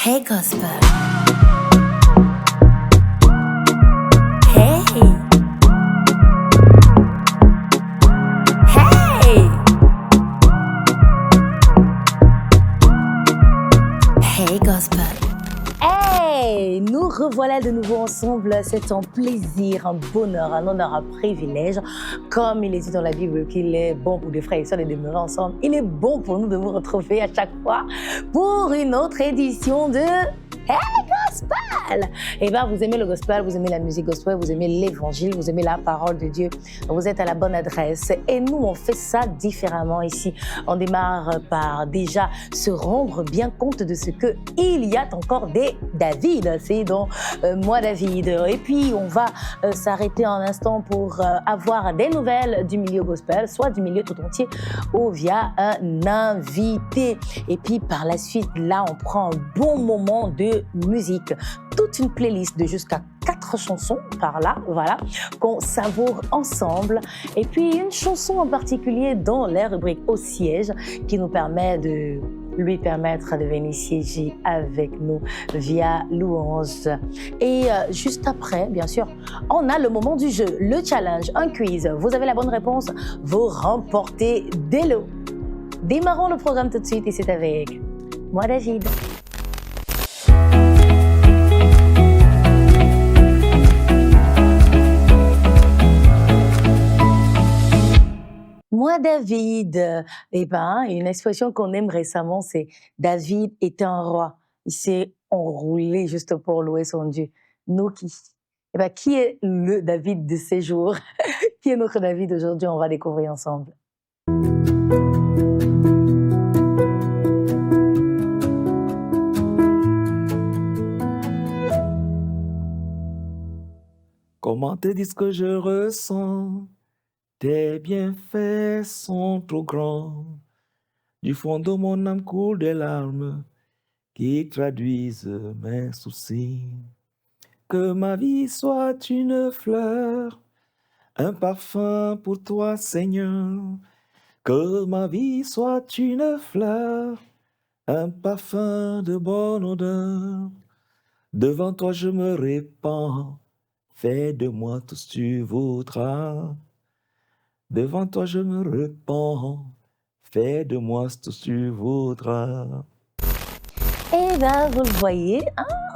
Hey Gospel. Hey. Hey. Hey Gospel. Hey, nous revoilà de nouveau ensemble. C'est un plaisir, un bonheur, un honneur, un privilège. Comme il est dit dans la Bible qu'il est bon pour des frères et sœurs de demeurer ensemble, il est bon pour nous de vous retrouver à chaque fois pour une autre édition de Hey Gospel! Eh bien, vous aimez le gospel, vous aimez la musique gospel, vous aimez l'évangile, vous aimez la parole de Dieu. Vous êtes à la bonne adresse. Et nous, on fait ça différemment ici. On démarre par déjà se rendre bien compte de ce qu'il y a encore des David. C'est donc moi David. Et puis, on va s'arrêter un instant pour avoir des nouvelles du milieu gospel, soit du milieu tout entier ou via un invité. Et puis, par la suite, là, on prend un bon moment de musique, toute une playlist de jusqu'à 4 chansons par là, voilà, qu'on savoure ensemble. Et puis une chanson en particulier dans les rubriques au siège qui nous permet de lui permettre de venir siéger avec nous via louange. Et juste après, bien sûr, on a le moment du jeu, le challenge, un quiz. Vous avez la bonne réponse, vous remportez des lots. Démarrons le programme tout de suite et c'est avec moi David. Moi, David, une expression qu'on aime récemment, c'est David était un roi. Il s'est enroulé juste pour louer son Dieu. Nous qui est le David de ces jours? Qui est notre David aujourd'hui? On va découvrir ensemble. Comment te dire ce que je ressens? Tes bienfaits sont trop grands. Du fond de mon âme coulent des larmes qui traduisent mes soucis. Que ma vie soit une fleur, un parfum pour toi, Seigneur. Que ma vie soit une fleur, un parfum de bonne odeur. Devant toi je me répands, fais de moi tout ce que tu voudras. Devant toi je me répands, fais de moi tout ce que tu voudras. Eh bien, vous le voyez,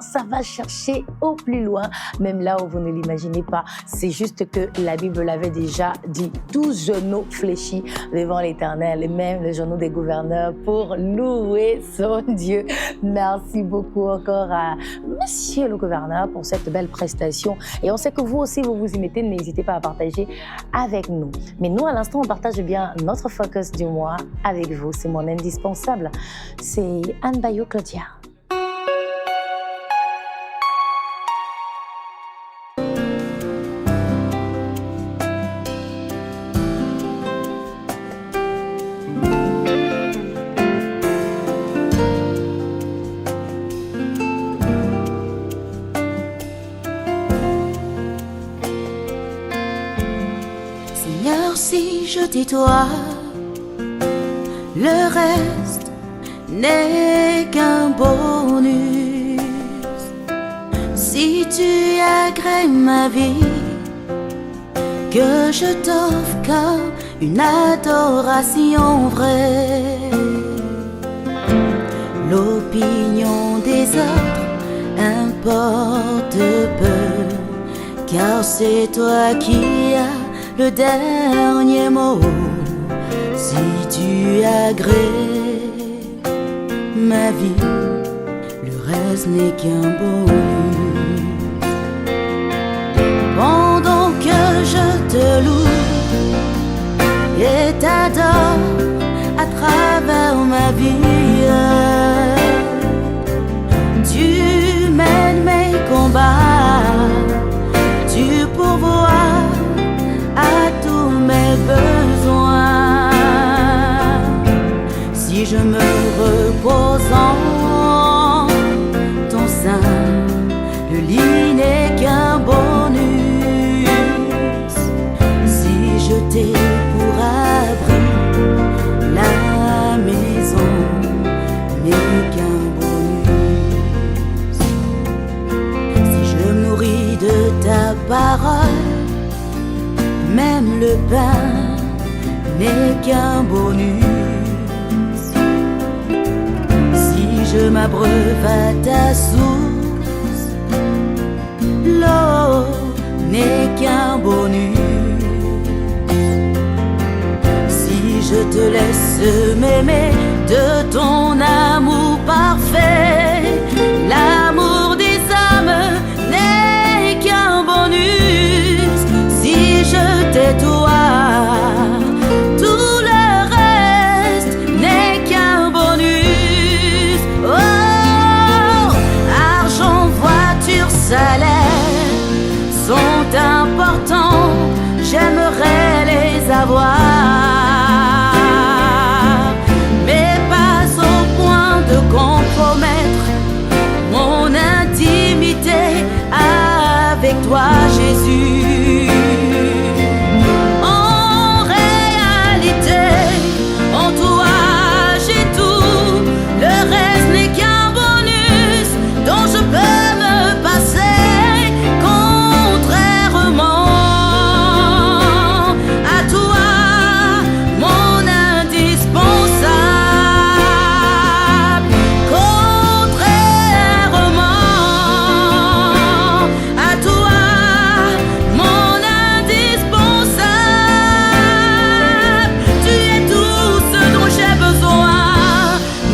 ça va chercher au plus loin, même là où vous ne l'imaginez pas. C'est juste que la Bible l'avait déjà dit, 12 genoux fléchis devant l'Éternel, et même les genoux des gouverneurs pour louer son Dieu. Merci beaucoup encore à Monsieur le gouverneur pour cette belle prestation. Et on sait que vous aussi, vous vous y mettez, n'hésitez pas à partager avec nous. Mais nous, à l'instant, on partage bien notre focus du mois avec vous. C'est mon indispensable. C'est Anne Bayou Claudia. Seigneur, si je tais-toi, le reste n'est qu'un bonus. Si tu agrées ma vie, que je t'offre comme une adoration vraie. L'opinion des autres importe peu, car c'est toi qui as le dernier mot. Si tu agrées ma vie, le reste n'est qu'un bonus. Pendant que je te loue et t'adore à travers ma vie, tu mènes mes combats, tu pourvois à tous mes besoins. Si je me repose en ton sein, le lit n'est qu'un bonus. Si je t'ai pour abri, la maison pain n'est qu'un bonus. Si je m'abreuve à ta source, l'eau n'est qu'un bonus. Si je te laisse m'aimer de ton amour parfait, l'amour des âmes n'est qu'un bonus. Si je t'ai toi, tout le reste n'est qu'un bonus. Oh, argent, voiture, salaire sont importants, j'aimerais les avoir, mais pas au point de compromettre mon intimité avec toi, Jésus. En réalité, en toi j'ai tout, le reste n'est qu'un bonus dont je peux me passer, contrairement à toi, mon indispensable. Contrairement à toi, mon indispensable. Tu es tout ce dont j'ai besoin,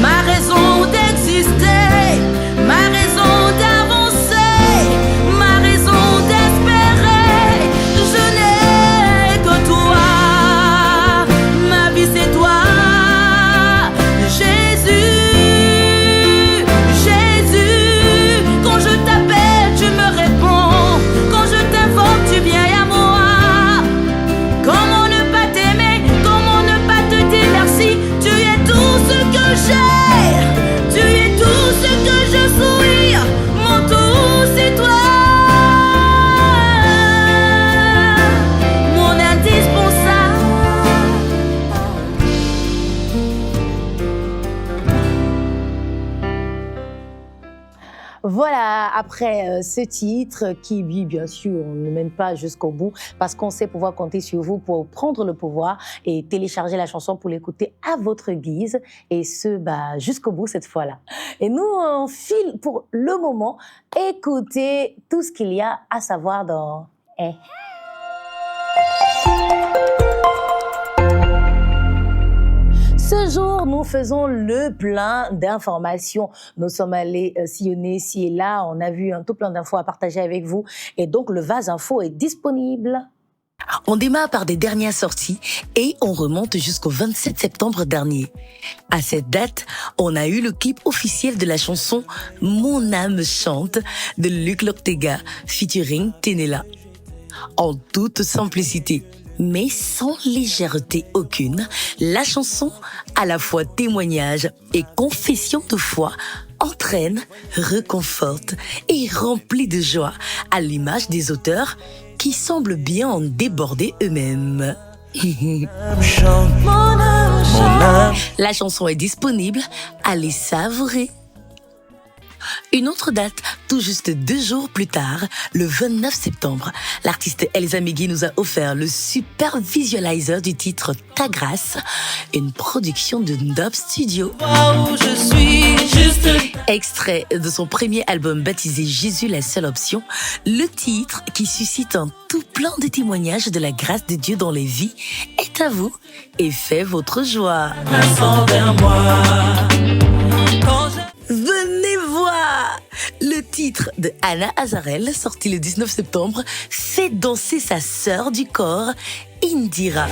ma raison d'exister, ma raison d'avancer, ma raison d'espérer. Je n'ai que toi, ma vie c'est toi, Jésus, Jésus. Quand je t'appelle, tu me réponds, quand je t'invoque, tu viens à moi. Comment ne pas t'aimer, comment ne pas te dire merci? Tu es tout ce que j'ai, tu es tout ce que je suis, mon tout c'est toi, mon indispensable. Voilà, après ce titre qui, oui, bien sûr, on ne mène pas jusqu'au bout parce qu'on sait pouvoir compter sur vous pour prendre le pouvoir et télécharger la chanson pour l'écouter à votre guise et ce, jusqu'au bout cette fois-là. Et nous, on file pour le moment écouter tout ce qu'il y a à savoir dans... Ce jour, nous faisons le plein d'informations. Nous sommes allés sillonner ici et là. On a vu un tout plein d'infos à partager avec vous. Et donc, le Vase Info est disponible. On démarre par des dernières sorties et on remonte jusqu'au 27 septembre dernier. À cette date, on a eu le clip officiel de la chanson « Mon âme chante » de Luc Lortega featuring Tenella. En toute simplicité, mais sans légèreté aucune, la chanson, à la fois témoignage et confession de foi, entraîne, réconforte et remplit de joie, à l'image des auteurs qui semblent bien en déborder eux-mêmes. La chanson est disponible, allez savourer. Une autre date, tout juste 2 jours plus tard, le 29 septembre, l'artiste Elsa Migui nous a offert le super visualizer du titre Ta Grâce, une production de Dub Studio. Extrait de son premier album baptisé Jésus la seule option, le titre qui suscite un tout plein de témoignages de la grâce de Dieu dans les vies est à vous et fait votre joie. Venez voir! Le titre de Anna Azarel, sorti le 19 septembre, fait danser sa sœur du corps, Indira.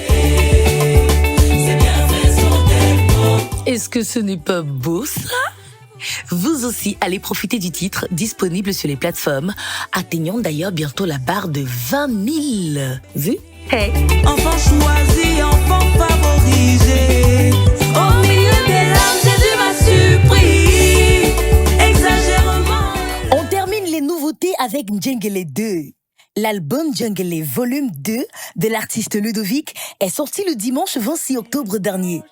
Est-ce que ce n'est pas beau ça? Vous aussi allez profiter du titre disponible sur les plateformes, atteignant d'ailleurs bientôt la barre de 20 000 vues. Hey! Enfant choisi, enfant favorisé, au milieu des larmes, Jésus m'a surpris, exagérément. On termine les nouveautés avec Njengele 2. L'album Djangélé Volume 2 de l'artiste Ludovic est sorti le dimanche 26 octobre dernier.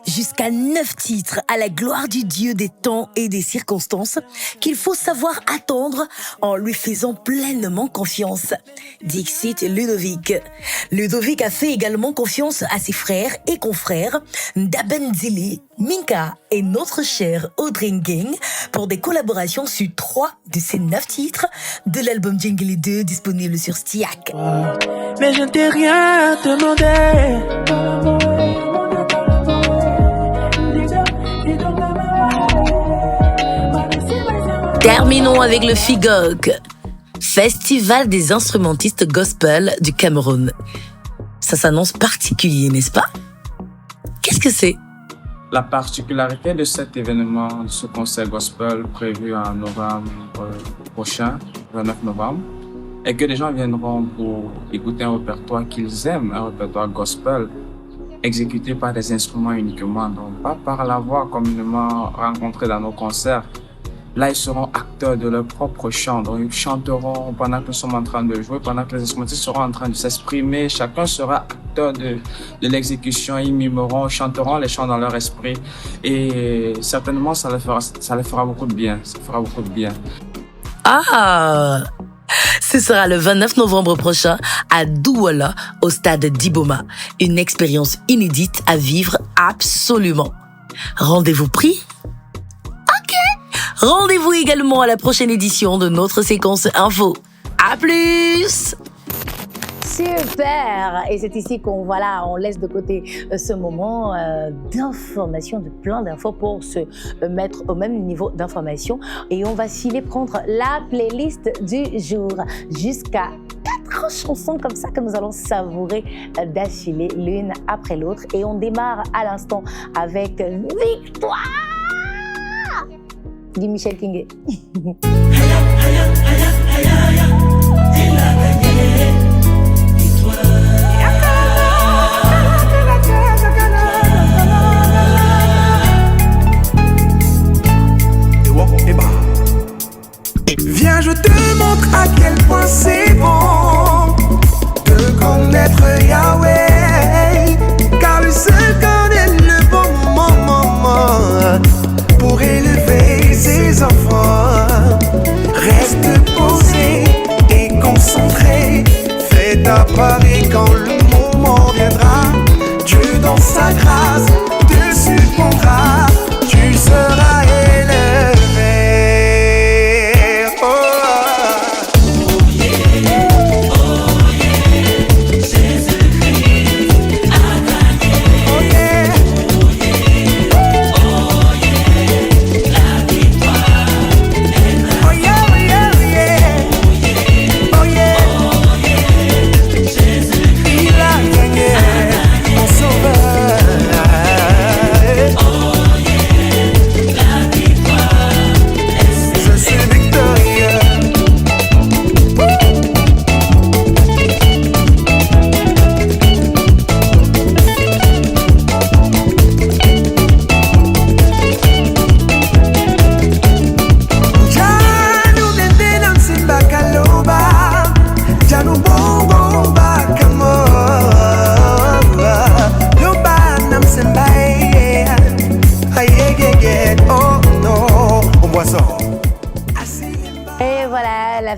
Jusqu'à 9 titres à la gloire du Dieu des temps et des circonstances qu'il faut savoir attendre en lui faisant pleinement confiance. Dixit Ludovic. Ludovic a fait également confiance à ses frères et confrères Ndaben Zili, Minka et notre cher Audrey Gang pour des collaborations sur 3 de ces 9 titres de l'album Djangélé 2 disponible sur Stiac. Mais je ne t'ai rien demandé. Terminons avec le FIGOC, Festival des instrumentistes gospel du Cameroun. Ça s'annonce particulier, n'est-ce pas? Qu'est-ce que c'est? La particularité de cet événement, de ce concert gospel prévu en novembre prochain, 29 novembre, est que les gens viendront pour écouter un répertoire qu'ils aiment, un répertoire gospel, exécuté par des instruments uniquement, donc pas par la voix communément rencontrée dans nos concerts. Là, ils seront acteurs de leur propre chant. Donc, ils chanteront pendant que nous sommes en train de jouer, pendant que les instrumentistes seront en train de s'exprimer. Chacun sera acteur de l'exécution. Ils mimeront, chanteront les chants dans leur esprit. Et certainement, ça leur fera beaucoup de bien. Ça fera beaucoup de bien. Ah! Ce sera le 29 novembre prochain à Douala, au stade d'Iboma. Une expérience inédite à vivre absolument. Rendez-vous pris? Rendez-vous également à la prochaine édition de notre séquence info. À plus! Super! Et c'est ici qu'on on laisse de côté ce moment d'information, de plein d'infos pour se mettre au même niveau d'information. Et on va filer prendre la playlist du jour jusqu'à 4 chansons comme ça que nous allons savourer d'affilée l'une après l'autre. Et on démarre à l'instant avec Victoire de Michel King. Viens, je te montre à quel point c'est bon de connaître Yahweh, car lui seul connaît le bon moment pour élever ses enfants. Reste posé et concentré, fais ta part et quand le moment viendra, Dieu dans sa grâce te surprendra, tu seras élevé.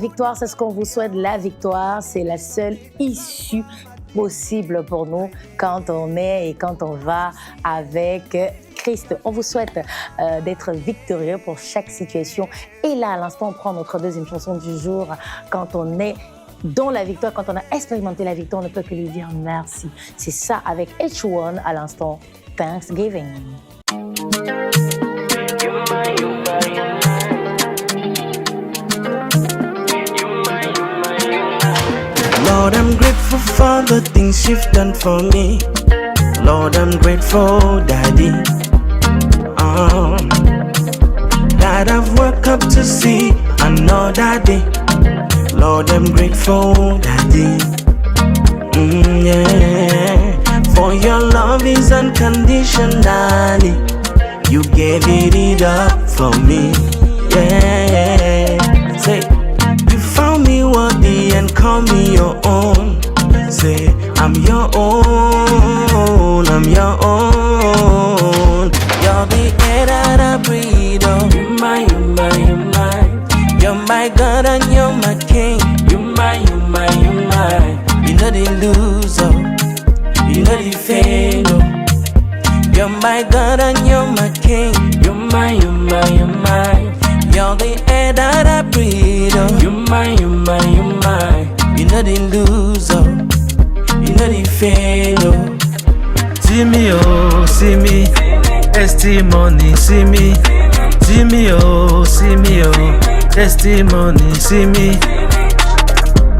victoire, c'est ce qu'on vous souhaite. La victoire, c'est la seule issue possible pour nous quand on est et quand on va avec Christ. On vous souhaite d'être victorieux pour chaque situation. Et là, à l'instant, on prend notre deuxième chanson du jour. Quand on est dans la victoire, quand on a expérimenté la victoire, on ne peut que lui dire merci. C'est ça avec H1 à l'instant. Thanksgiving. Lord, I'm grateful for the things you've done for me. Lord, I'm grateful, Daddy. That I've woke up to see another day. Lord, I'm grateful, Daddy. Yeah. For your love is unconditionally. You gave it up for me. Yeah. Say, you found me worthy and called me God and you're my king. You my, you my, you my. You know the loser, you know the fail. You're my God and you're my king. You're my, you my, you my. You're the air that I breathe. You're my, you my, you my. You know the loser, you know the fail. See me, oh, see me. Testimony, see me. See me, oh, testimony, see me.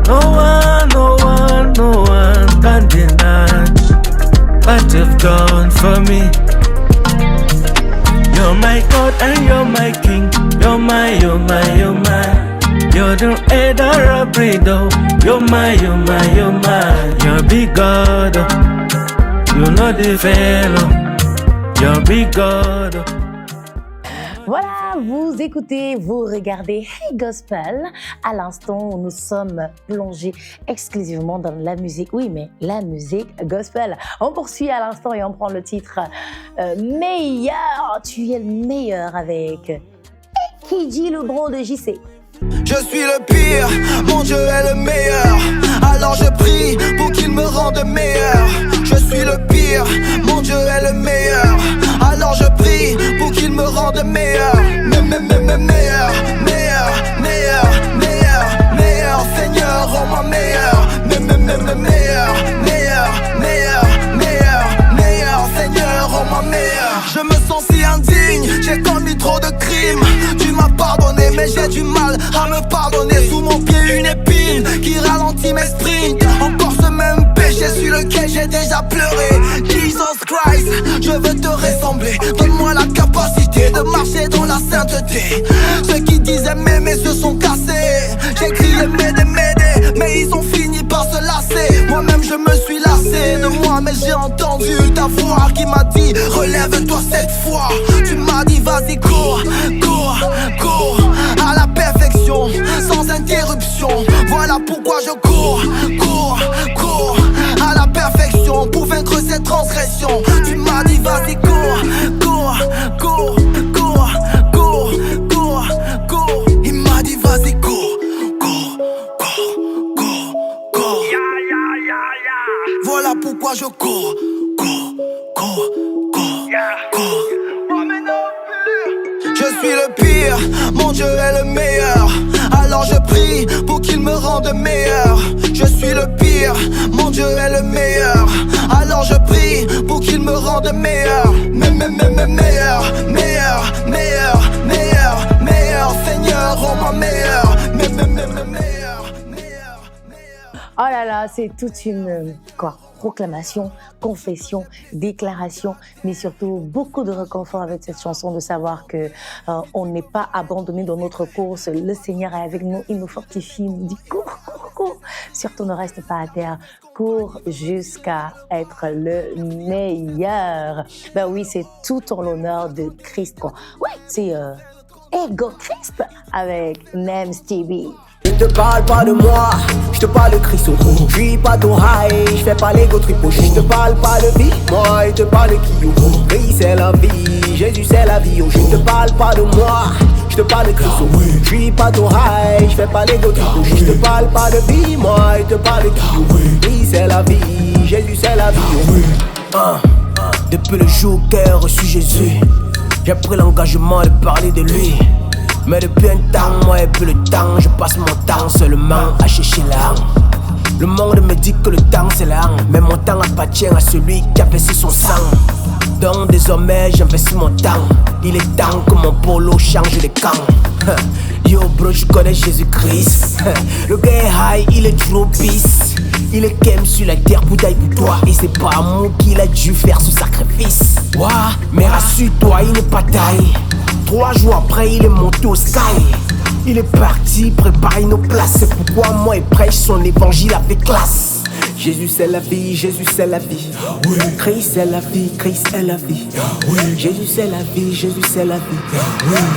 No one, no one, no one can deny what you've done for me. You're my God and you're my King. You're my, you're my, you're my. You're the air that I breathe, oh. You're my, you're my, you're my. You're big God, oh. You're not the fellow. You're big God, oh. Voilà, vous écoutez, vous regardez Hey Gospel. À l'instant, nous sommes plongés exclusivement dans la musique. Oui, mais la musique gospel. On poursuit à l'instant et on prend le titre Meilleur. Tu es le meilleur avec Kidji le bro de JC. Je suis le pire, mon Dieu est le meilleur. Alors je prie pour qu'il me rende meilleur. Je suis le pire, mon Dieu est le meilleur. Alors je prie pour qu'il me rende meilleur. Meilleur, meilleur, meilleur, meilleur, meilleur. Seigneur, rends-moi meilleur. Meilleur, meilleur, meilleur, meilleur, meilleur. Seigneur, rends-moi meilleur. Je me sens si indigne, j'ai commis trop de crimes. Tu m'as pardonné mais j'ai du mal à me pardonner. Sous mon pied une épine qui ralentit mes sprints. Encore ce même péché sur lequel j'ai déjà pleuré. Jesus Christ, je veux te ressembler. Donne-moi la capacité de marcher dans la sainteté. Ceux qui disaient m'aimer se sont cassés. J'ai crié m'aider, mais ils ont fini par se lasser. Moi-même je me suis lassé de moi, mais j'ai entendu ta voix qui m'a dit relève-toi cette fois. Tu m'as dit vas-y cours, cours, cours à la perfection, sans interruption. Voilà pourquoi je cours, cours, cours à la perfection pour vaincre cette transgression. Tu m'as dit vas-y cours, cours, cours, cours, cours, cours, cours. Il m'a dit vas-y cours, cours, cours, cours, cours. Voilà pourquoi je cours, cours, cours, cours, cours. Je suis le pire, mon Dieu est le meilleur. Alors je prie pour qu'il me rende meilleur. Je suis le pire, mon Dieu est le meilleur. Alors je prie pour qu'il me rende meilleur. Meilleur, meilleur, meilleur, meilleur, meilleur. Seigneur, rends-moi meilleur. Meilleur. Oh là là, c'est toute une proclamation, confession, déclaration, mais surtout beaucoup de réconfort avec cette chanson de savoir que on n'est pas abandonné dans notre course. Le Seigneur est avec nous, il nous fortifie, il nous dit cours, cours, cours. Surtout ne reste pas à terre, cours jusqu'à être le meilleur. Ben oui, c'est tout en l'honneur de Christ, quoi. Ouais, c'est Ego Crisp avec Nem Stevie. Je te parle pas de moi, je te parle de Christ. Je suis pas ton high, je fais pas l'ego tripo. Je te parle pas de vie, moi je te parle de qui. Christ c'est la vie, Jésus c'est la vie. Je te parle pas de moi, je te parle de Christ. Je suis pas ton high, je fais pas l'ego tripo. Je te parle pas de vie, moi je te parle de qui. Christ c'est la vie, Jésus c'est la vie. Depuis le jour où j'ai reçu Jésus, j'ai pris l'engagement de parler de lui. Mais depuis un temps, moi et plus le temps, je passe mon temps seulement à chercher l'âme. Le monde me dit que le temps c'est l'âme, mais mon temps appartient à celui qui a versé son sang. Donc désormais j'investis mon temps. Il est temps que mon polo change de camp. Yo bro, je connais Jésus-Christ. Le gars est high, il est trop peace. Il est game sur la terre, bouteille pour toi. Et c'est pas amour qu'il a dû faire ce sacrifice. Ouah, mais rassure-toi, il n'est pas taille. 3 jours après, il est monté au sky. Il est parti préparer nos places. C'est pourquoi moi il prêche son évangile avec classe. Jésus c'est la vie, Jésus c'est la vie. Christ c'est la vie, Christ est la vie. Jésus c'est la vie, Jésus c'est la vie.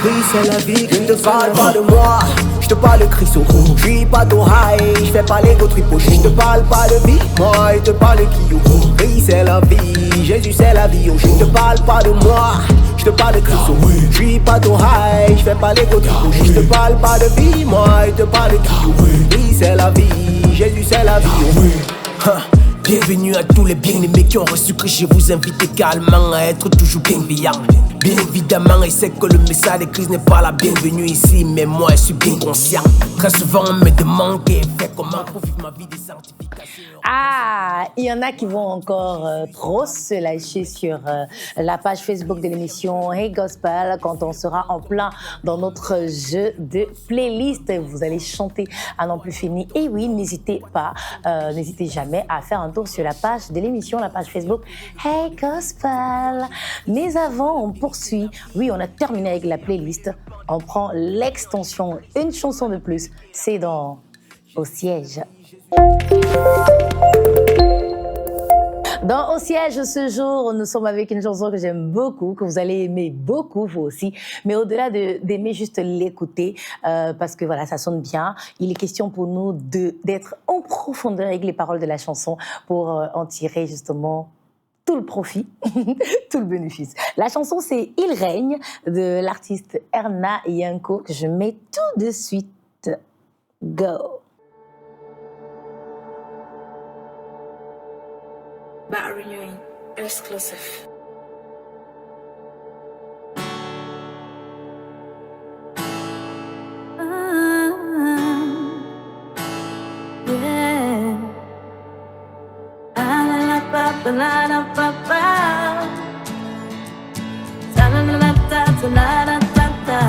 Christ c'est la vie. Je ne te parle pas de moi, je te parle de Christ. Je suis pas ton high, je fais pas l'ego tripo. Je te parle pas de vie, moi je te parle de qui. Christ c'est la vie, Jésus c'est la vie. Je te parle pas de moi, je te parle de Christ. Je suis pas ton high, je fais pas l'ego tripo. Je te parle pas de vie, moi je te parle de qui. Christ c'est la vie, Jésus c'est la vie. Bienvenue à tous les bien-aimés qui ont reçu Christ. Je vous invite également à être toujours bienveillant. Bien évidemment, et c'est que le message de Christ n'est pas la bienvenue ici, mais moi je suis bien conscient. Très souvent on me demande qu'est fait comment pour vivre ma vie de sanctification. Ah, il y en a qui vont encore trop se lâcher sur la page Facebook de l'émission Hey Gospel quand on sera en plein dans notre jeu de playlist. Vous allez chanter à n'en plus fini. Et oui, n'hésitez jamais à faire un tour sur la page de l'émission, la page Facebook Hey Gospel. Mais avant, on poursuit. Oui, on a terminé avec la playlist. On prend l'extension, une chanson de plus. C'est dans Au siège. Dans Au siège, ce jour, nous sommes avec une chanson que j'aime beaucoup, que vous allez aimer beaucoup, vous aussi. Mais au-delà d'aimer juste l'écouter, parce que voilà, ça sonne bien, il est question pour nous d'être en profondeur avec les paroles de la chanson pour en tirer justement tout le profit, tout le bénéfice. La chanson, c'est Il règne de l'artiste Erna Yanko, que je mets tout de suite. Go! Barry Nguyen, exclusive. Yeah. La la pa la la pa pa. La la la ta la la ta ta.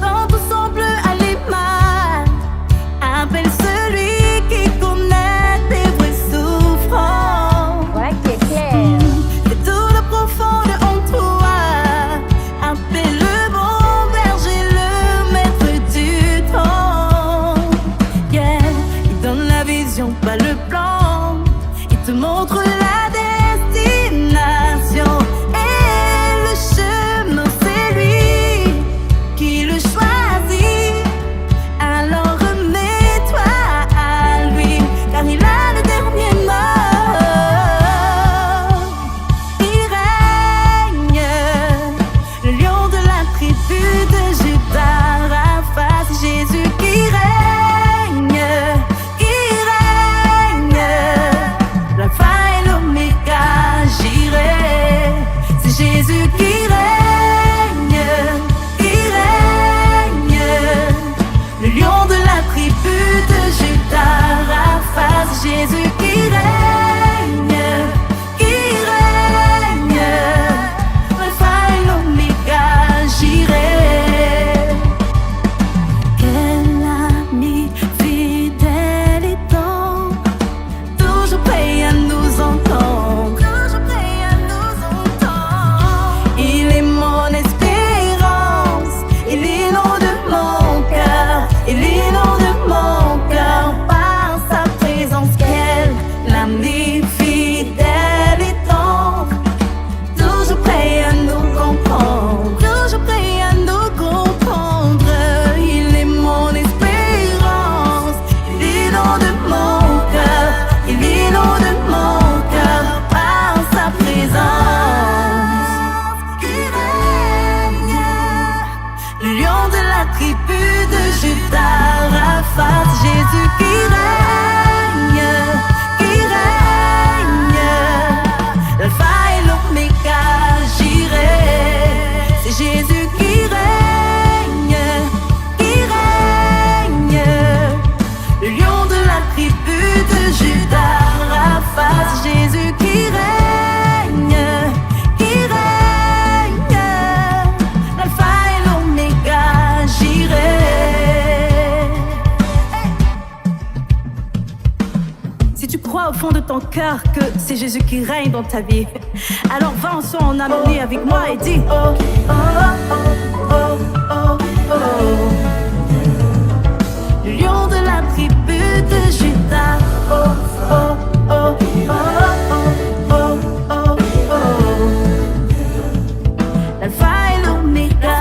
Quand tout semble aller mal, appelle celui qui connaît tes vraies souffrances. Voilà qui est clair. Et tout le profond de en toi, appelle le bon berger, le maître du temps. Yeah, il donne la vision, pas le plan. Il te montre la destination. Et le chemin, c'est lui qui le choisit. Alors remets-toi à lui, car il a le dernier mot. Il règne, le lion de la tribu de Juda, Rapha, c'est Jésus qui règne. Il règne, l'alpha et l'oméga, j'irai. C'est Jésus qui règne. Il règne, le lion de la tribu de Juda, Rapha, c'est Jésus qui règne. Il règne, l'alpha et l'oméga, j'irai. Quel ami fidèle et tendre, toujours prêt à nous entendre. Toujours prêt à nous entendre. Il est mon espérance, il est l'eau de mon cœur, il est l'eau de mon cœur. Par sa présence, quel ami fidèle et tendre, toujours prêt à nous comprendre. Toujours prêt à nous comprendre. Il est mon espérance, il est l'eau de mon cœur, il est l'eau de mon cœur. Par sa présence, il règne, le lion de la tribu de Juda, Rapha, c'est Jésus qui règne, qui règne. L'alpha et l'oméga, j'irai. C'est Jésus qui règne, qui règne. Le lion de la tribu de Juda, Rapha, c'est Jésus qui règne, qui règne. L'alpha et l'oméga, j'irai. Si tu crois au fond de ton cœur que c'est Jésus qui règne dans ta vie, alors va en son en harmonie avec moi et dis oh, oh, oh, oh, oh, oh. Le lion de la tribu de Juda, oh, oh, oh, oh, oh, oh, oh, oh. L'alpha et l'oméga.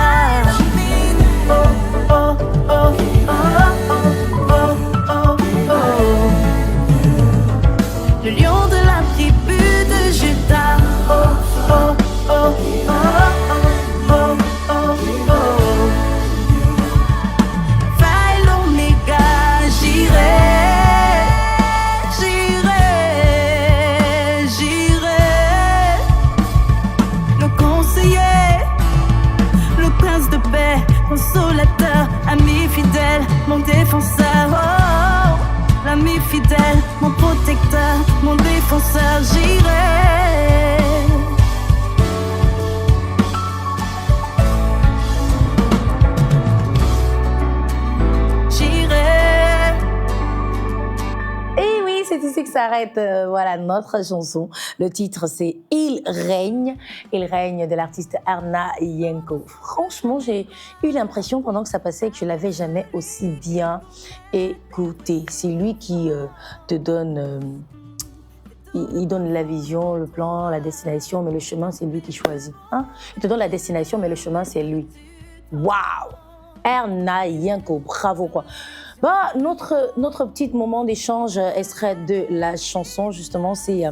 consolateur, ami fidèle, mon défenseur. Oh, l'ami fidèle, mon protecteur, mon défenseur, j'irai. Et oui, c'est ici que s'arrête voilà notre chanson. Le titre c'est Il règne de l'artiste Erna Yenko. Franchement, j'ai eu l'impression pendant que ça passait que je l'avais jamais aussi bien écouté. C'est lui qui te donne il donne la vision, le plan, la destination, mais le chemin c'est lui qui choisit. Hein? Il te donne la destination, mais le chemin c'est lui. Waouh! Erna Yenko, bravo quoi. Bah, notre petit moment d'échange extrait de la chanson, justement, c'est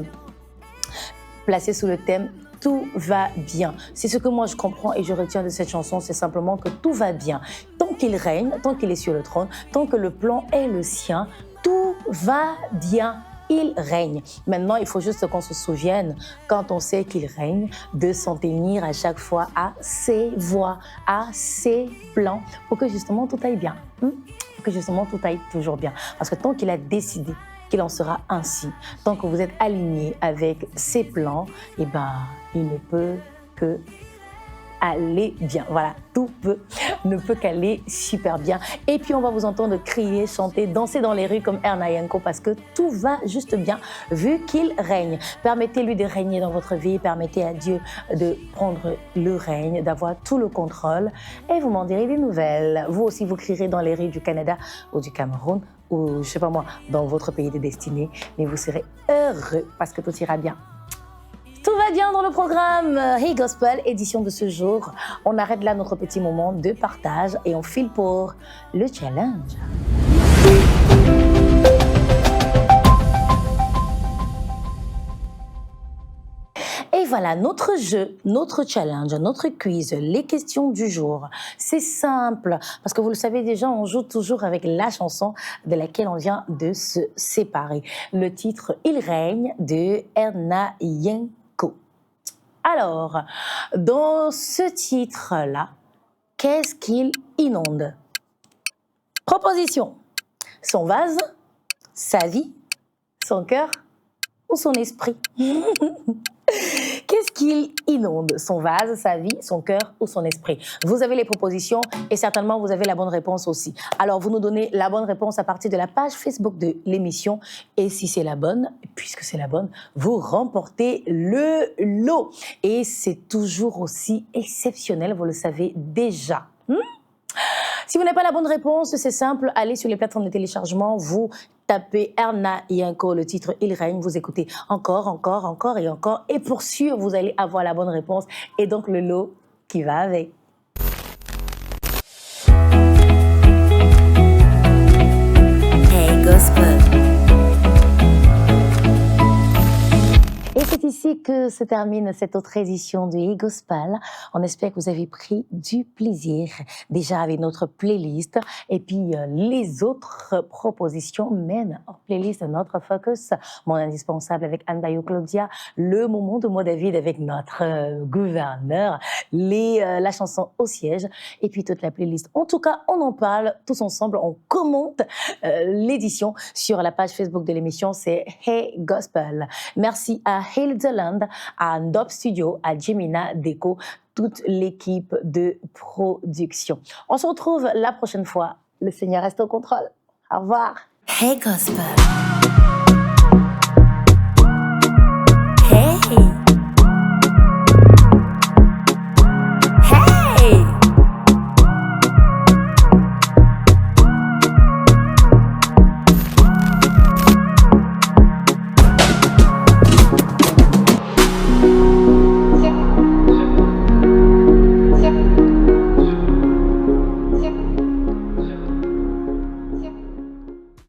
placé sous le thème « Tout va bien ». C'est ce que moi je comprends et je retiens de cette chanson, c'est simplement que tout va bien. Tant qu'il règne, tant qu'il est sur le trône, tant que le plan est le sien, tout va bien. Il règne. Maintenant, il faut juste qu'on se souvienne, quand on sait qu'il règne, de s'en tenir à chaque fois à ses voies, à ses plans, pour que justement tout aille bien. Pour que justement tout aille toujours bien. Parce que tant qu'il a décidé qu'il en sera ainsi, tant que vous êtes aligné avec ses plans, eh ben, il ne peut que aller bien. Voilà, tout ne peut qu'aller super bien. Et puis on va vous entendre crier, chanter, danser dans les rues comme Erna Yenko parce que tout va juste bien vu qu'il règne. Permettez-lui de régner dans votre vie, permettez à Dieu de prendre le règne, d'avoir tout le contrôle et vous m'en direz des nouvelles. Vous aussi vous crierez dans les rues du Canada ou du Cameroun ou je sais pas moi, dans votre pays de destinée, mais vous serez heureux parce que tout ira bien. Tout va bien dans le programme Hey Gospel, édition de ce jour. On arrête là notre petit moment de partage et on file pour le challenge. Et voilà, notre jeu, notre challenge, notre quiz, les questions du jour. C'est simple, parce que vous le savez déjà, on joue toujours avec la chanson de laquelle on vient de se séparer. Le titre « Il règne » de Erna Yenko. Alors, dans ce titre-là, qu'est-ce qu'il inonde? Proposition. Son vase, sa vie, son cœur ou son esprit? Qu'est-ce qu'il inonde? Son vase, sa vie, son cœur ou son esprit? Vous avez les propositions et certainement vous avez la bonne réponse aussi. Alors vous nous donnez la bonne réponse à partir de la page Facebook de l'émission et si c'est la bonne, puisque c'est la bonne, vous remportez le lot. Et c'est toujours aussi exceptionnel, vous le savez déjà. Si vous n'avez pas la bonne réponse, c'est simple, allez sur les plateformes de téléchargement, vous tapez Erna Yenko, le titre Il règne, vous écoutez encore et encore. Et pour sûr, vous allez avoir la bonne réponse et donc le lot qui va avec. Hey Gospel. Et c'est ici que se termine cette autre édition du Hey Gospel. On espère que vous avez pris du plaisir déjà avec notre playlist et puis les autres propositions, même en playlist de notre focus, mon indispensable avec Anne Bayo Claudia, le moment de moi David avec notre gouverneur, la chanson au siège et puis toute la playlist. En tout cas, on en parle tous ensemble, on commente l'édition sur la page Facebook de l'émission, c'est Hey Gospel. Merci à Hail the Land, à Ndop Studio, à Gemina Deco, toute l'équipe de production. On se retrouve la prochaine fois. Le Seigneur reste au contrôle. Au revoir. Hey Gospel.